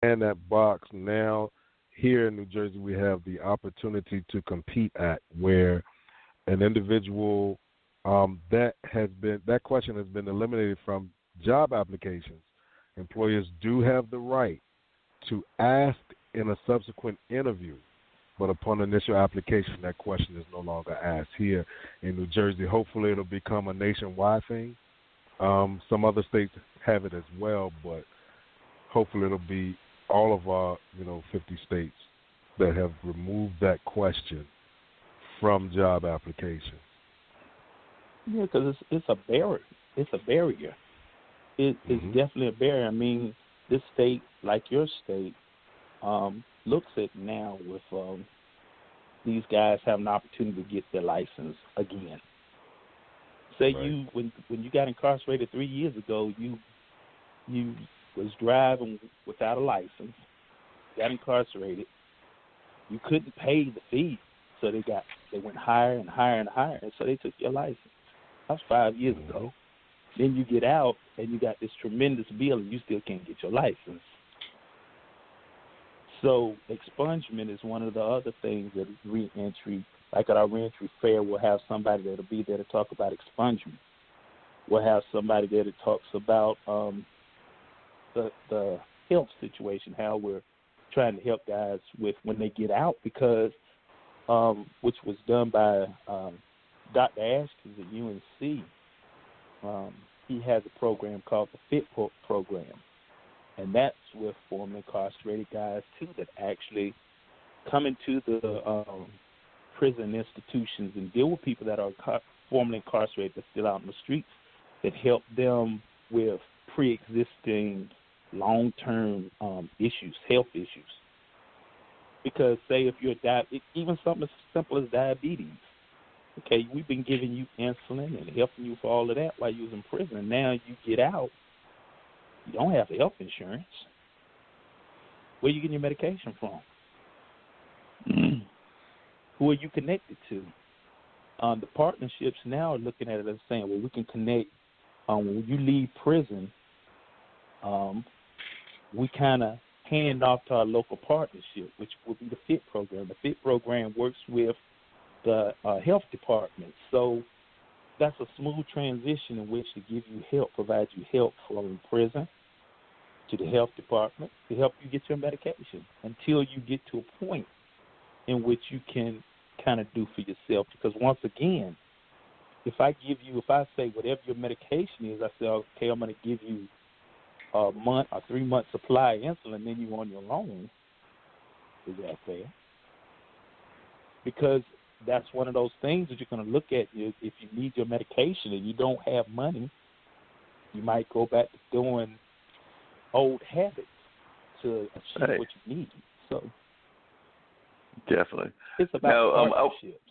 and that box. Now, here in New Jersey, we have the opportunity to compete at where an individual that question has been eliminated from job applications. Employers do have the right to ask in a subsequent interview, but upon initial application, that question is no longer asked here in New Jersey. Hopefully, it'll become a nationwide thing. Some other states have it as well, but hopefully, it'll be all of our 50 states that have removed that question from job applications. Yeah, because it's a barrier. It's a barrier. It's definitely a barrier. I mean, this state, like your state, looks at now with these guys have an opportunity to get their license again. Say right. When you got incarcerated 3 years ago, you was driving without a license, got incarcerated. You couldn't pay the fee, so they went higher and higher and higher, and so they took your license. That was 5 years ago. Then you get out, and you got this tremendous bill, and you still can't get your license. So expungement is one of the other things that reentry, like at our reentry fair, we'll have somebody that'll be there to talk about expungement. We'll have somebody there that talks about the health situation, how we're trying to help guys with when they get out, because which was done by Dr. Ashkins at UNC. He has a program called the FIT program, and that's with former incarcerated guys too that actually come into the prison institutions and deal with people that are formerly incarcerated but still out in the streets, that help them with pre-existing long-term issues, health issues. Because say if you're even something as simple as diabetes, okay, we've been giving you insulin and helping you for all of that while you was in prison, and now you get out, you don't have health insurance. Where are you getting your medication from? Who are you connected to? The partnerships now are looking at it and saying, well, we can connect. When you leave prison, we kind of hand off to our local partnership, which will be the FIT program. The FIT program works with the health department. So that's a smooth transition in which to give you help, provide you help from prison to the health department to help you get your medication until you get to a point in which you can kind of do for yourself. Because once again, if I say whatever your medication is, I say, okay, I'm going to give you a month or 3 month supply of insulin, then you're on your own. Is that fair? Because that's one of those things that you're going to look at. If you need your medication and you don't have money, you might go back to doing old habits to achieve what you need. So definitely, it's about partnerships.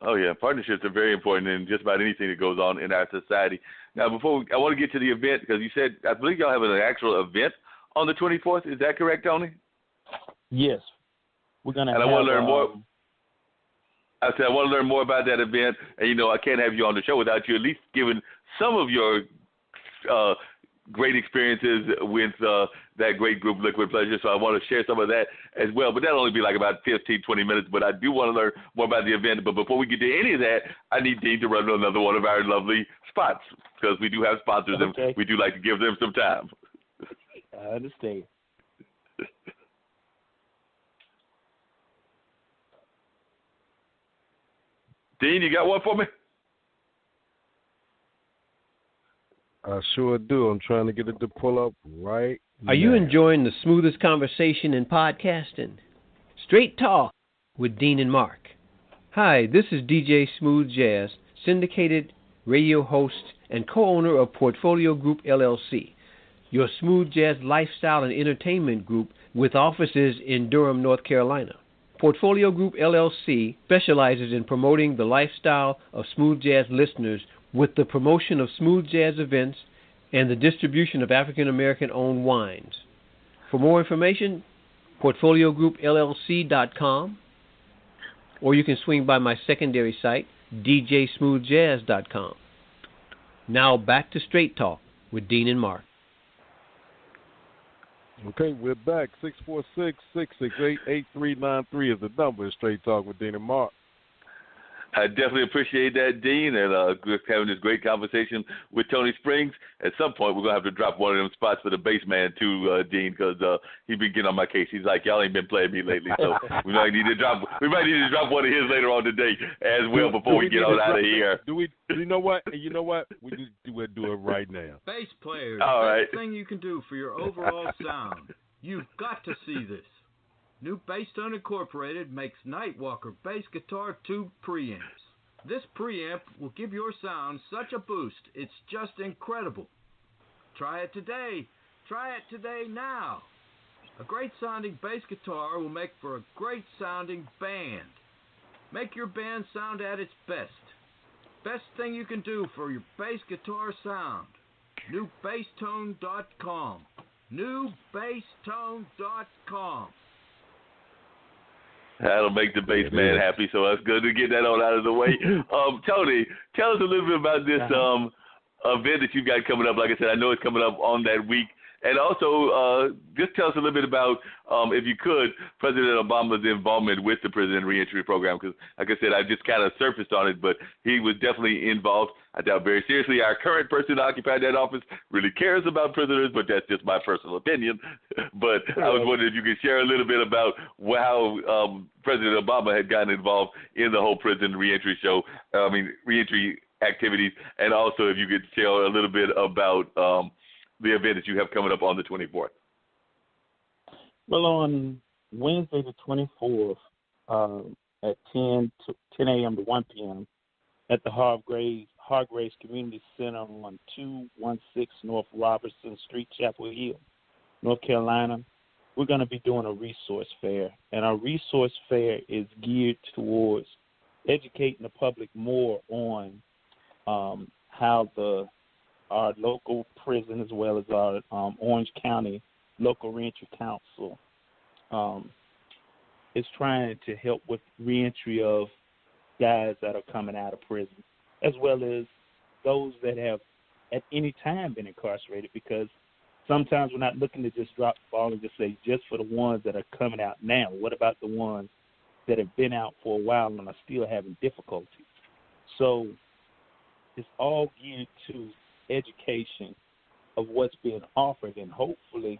Oh yeah, partnerships are very important in just about anything that goes on in our society. Now, I want to get to the event, because you said, I believe y'all have an actual event on the 24th. Is that correct, Tony? Yes, we're going to. And I want to learn more. I said I want to learn more about that event, and I can't have you on the show without you at least giving some of your great experiences with that great group, Liquid Pleasure. So I want to share some of that as well. But that'll only be like about 15, 20 minutes. But I do want to learn more about the event. But before we get to any of that, I need Dean to run another one of our lovely spots, because we do have sponsors, okay, and we do like to give them some time. I understand. Dean, you got one for me? I sure do. I'm trying to get it to pull up right now. Are you enjoying the smoothest conversation in podcasting? Straight Talk with Dean and Mark. Hi, this is DJ Smooth Jazz, syndicated radio host and co-owner of Portfolio Group LLC, your smooth jazz lifestyle and entertainment group with offices in Durham, North Carolina. Portfolio Group LLC specializes in promoting the lifestyle of smooth jazz listeners with the promotion of smooth jazz events and the distribution of African American owned wines. For more information, portfoliogroupllc.com, or you can swing by my secondary site, djsmoothjazz.com. Now back to Straight Talk with Dean and Mark. Okay, we're back. 646-668-8393 is the number. Straight Talk with Dean and Mark. I definitely appreciate that, Dean, and having this great conversation with Tony Springs. At some point, we're going to have to drop one of them spots for the bass man, too, Dean, because he's been getting on my case. He's like, y'all ain't been playing me lately, so we might need to drop one of his later on today as well before we get on out of here. You know what? We'll do it right now. Bass players, all right. Best thing you can do for your overall sound. You've got to see this. New Bass Tone Incorporated makes Nightwalker bass guitar tube preamps. This preamp will give your sound such a boost, it's just incredible. Try it today. Try it today now. A great sounding bass guitar will make for a great sounding band. Make your band sound at its best. Best thing you can do for your bass guitar sound. NewBassTone.com. NewBassTone.com. That'll make the bass man happy, so it's good to get that on out of the way. Tony, tell us a little bit about this event that you've got coming up. Like I said, I know it's coming up on that week. And also, just tell us a little bit about, if you could, President Obama's involvement with the Prison Reentry Program, because, like I said, I just kind of surfaced on it, but he was definitely involved. I doubt very seriously our current person occupying that office really cares about prisoners, but that's just my personal opinion. But I was wondering if you could share a little bit about how President Obama had gotten involved in the whole prison reentry reentry activities, and also if you could share a little bit about the event that you have coming up on the 24th. Well, on Wednesday the 24th at 10 a.m. to 1 p.m. at the Hargraves Community Center on 216 North Robertson Street, Chapel Hill, North Carolina, we're going to be doing a resource fair. And our resource fair is geared towards educating the public more on how our local prison, as well as our Orange County Local Reentry Council, is trying to help with reentry of guys that are coming out of prison, as well as those that have at any time been incarcerated, because sometimes we're not looking to just drop the ball and just say just for the ones that are coming out now. What about the ones that have been out for a while and are still having difficulties? So it's all geared to education of what's being offered, and hopefully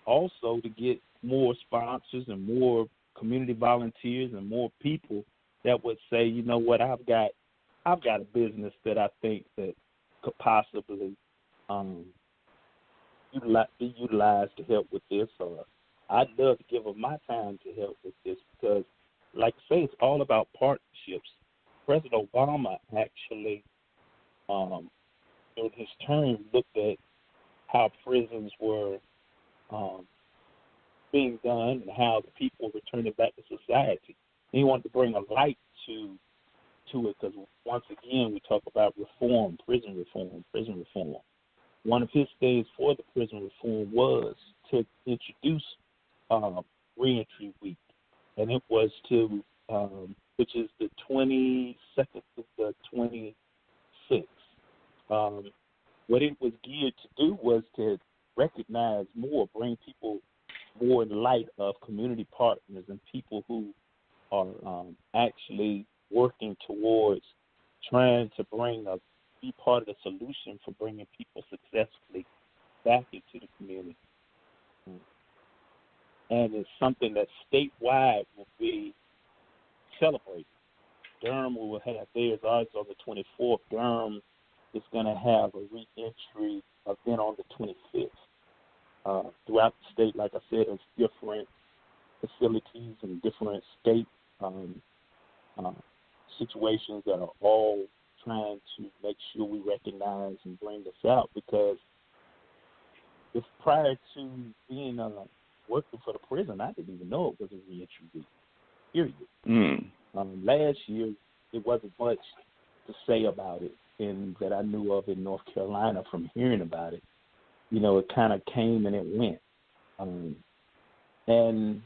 also to get more sponsors and more community volunteers and more people that would say, you know what, I've got a business that I think that could possibly be utilized to help with this, or I'd love to give them my time to help with this, because like I say, it's all about partnerships. President Obama actually in his term looked at how prisons were being done and how the people were returning back to society. And he wanted to bring a light to it, because once again we talk about reform, prison reform. One of his things for the prison reform was to introduce Reentry Week, and it was to which is the 22nd to the 26th. What it was geared to do was to recognize more, bring people more in light of community partners and people who are actually working towards trying to be part of the solution for bringing people successfully back into the community. And it's something that statewide will be celebrated. Durham will have theirs, ours on the 24th. Durham is going to have a reentry event on the 25th. Throughout the state, like I said, there's different facilities and different state situations that are all trying to make sure we recognize and bring this out, because if prior to being working for the prison, I didn't even know it was a reentry week, period. Last year, it wasn't much to say about it that I knew of in North Carolina from hearing about it. You know, it kind of came and it went. And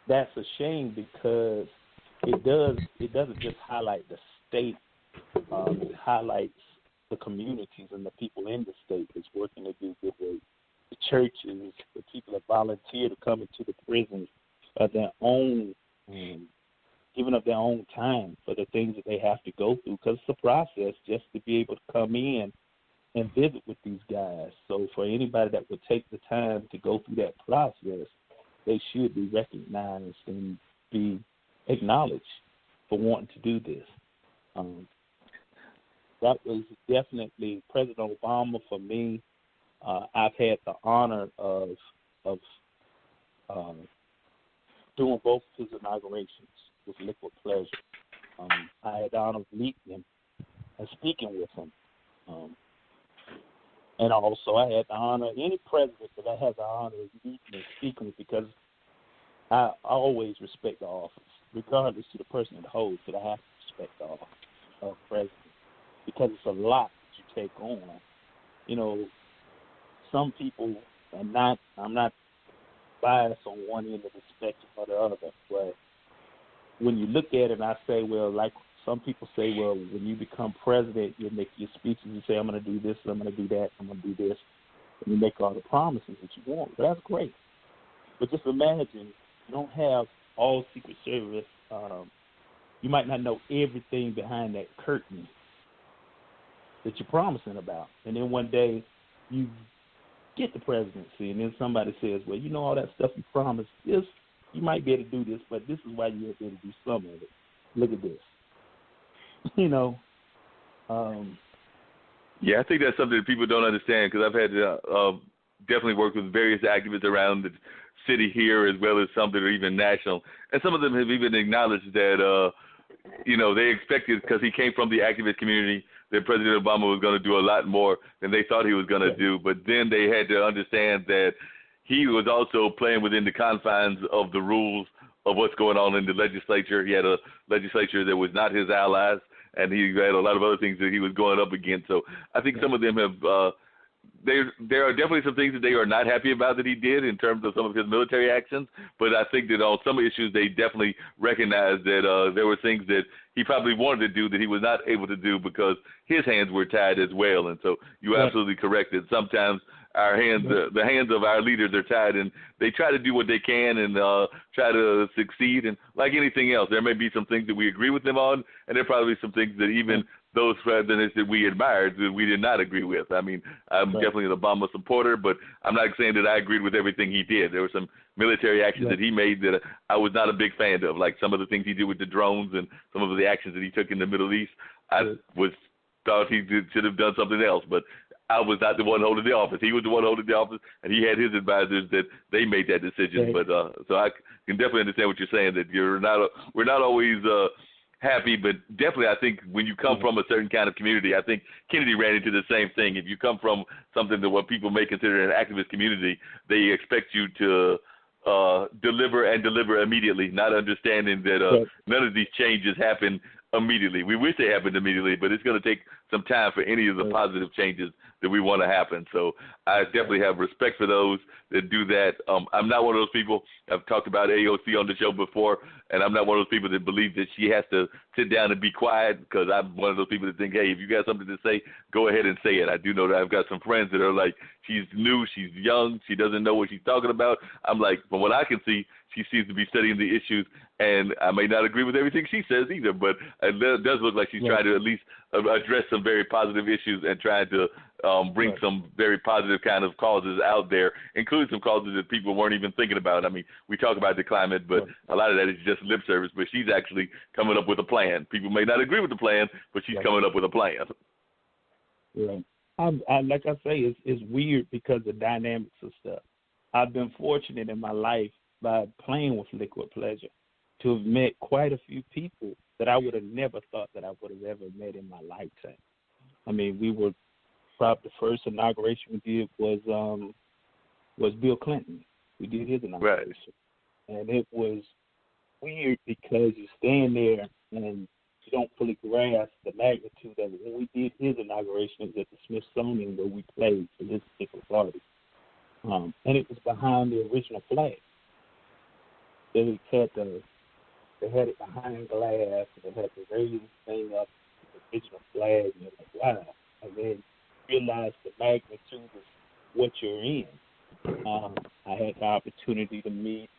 that's a shame, because it doesn't just highlight the state, it highlights the communities and the people in the state that's working to do good work the churches, the people that volunteer to come into the prisons of their own, giving up their own time for the things that they have to go through, because it's a process just to be able to come in and visit with these guys. So for anybody that would take the time to go through that process, they should be recognized and be acknowledged for wanting to do this. That was definitely President Obama for me. I've had the honor of doing both his inaugurations with Liquid Pleasure. I had the honor of meeting him and speaking with him. And also I had the honor, any president that I have the honor of meeting and speaking with, because I always respect the office, regardless to the person that holds it. I have to respect the office of president, because it's a lot that you take on. You know, some people, I'm not biased on one end of the spectrum or the other, but when you look at it and I say, well, like some people say, well, when you become president, you make your speeches, you say, I'm going to do this, I'm going to do that, I'm going to do this, and you make all the promises that you want. But that's great. But just imagine, you don't have all Secret Service. You might not know everything behind that curtain that you're promising about. And then one day you get the presidency, and then somebody says, well, you know, all that stuff you promised, this, you might be able to do this, but this is why you're able to do some of it. Look at this. You know. Yeah, I think that's something that people don't understand, because I've had to definitely work with various activists around the city here, as well as some that are even national. And some of them have even acknowledged that, you know, they expected, because he came from the activist community, that President Obama was going to do a lot more than they thought he was going to do. But then they had to understand that he was also playing within the confines of the rules of what's going on in the legislature. He had a legislature that was not his allies, and he had a lot of other things that he was going up against. So I think some of them have there are definitely some things that they are not happy about that he did in terms of some of his military actions, but I think that on some issues they definitely recognize that there were things that he probably wanted to do that he was not able to do because his hands were tied as well. And so you're absolutely correct that sometimes our hands, the hands of our leaders are tied, and they try to do what they can and try to succeed. And like anything else, there may be some things that we agree with them on, and there are probably some things that even those presidents that we admired that we did not agree with. I mean, I'm definitely an Obama supporter, but I'm not saying that I agreed with everything he did. There were some military actions that he made that I was not a big fan of, like some of the things he did with the drones and some of the actions that he took in the Middle East. I thought he should have done something else, but I was not the one holding the office. He was the one holding the office, and he had his advisors that they made that decision. But so I can definitely understand what you're saying, that we're not always happy, but definitely I think when you come from a certain kind of community, I think Kennedy ran into the same thing. If you come from something that what people may consider an activist community, they expect you to deliver and deliver immediately, not understanding that none of these changes happen immediately. We wish they happened immediately, but it's going to take some time for any of the positive changes that we want to happen. So I definitely have respect for those that do that. I'm not one of those people. I've talked about AOC on the show before, and I'm not one of those people that believe that she has to sit down and be quiet, because I'm one of those people that think, hey, if you got something to say, go ahead and say it. I do know that I've got some friends that are like, she's new, she's young, she doesn't know what she's talking about. I'm like, from what I can see, she seems to be studying the issues, and I may not agree with everything she says either, but it does look like she's trying to at least address some very positive issues and trying to bring some very positive kind of causes out there, including some causes that people weren't even thinking about. I mean, we talk about the climate, but a lot of that is just lip service, but she's actually coming up with a plan. People may not agree with the plan, but she's coming up with a plan. Yeah. I like I say, it's weird because of dynamics of stuff. I've been fortunate in my life by playing with Liquid Pleasure to have met quite a few people that I would have never thought that I would have ever met in my lifetime. I mean, we were probably the first inauguration we did was Bill Clinton. We did his inauguration. Right. And it was weird because you stand there and you don't fully grasp the magnitude of it. When we did his inauguration, it was at the Smithsonian where we played for this particular party. And it was behind the original flag. They had it behind glass, and they had to raise the thing up to the original flag, and you're like, wow. And then you realize the magnitude of what you're in. I had the opportunity to meet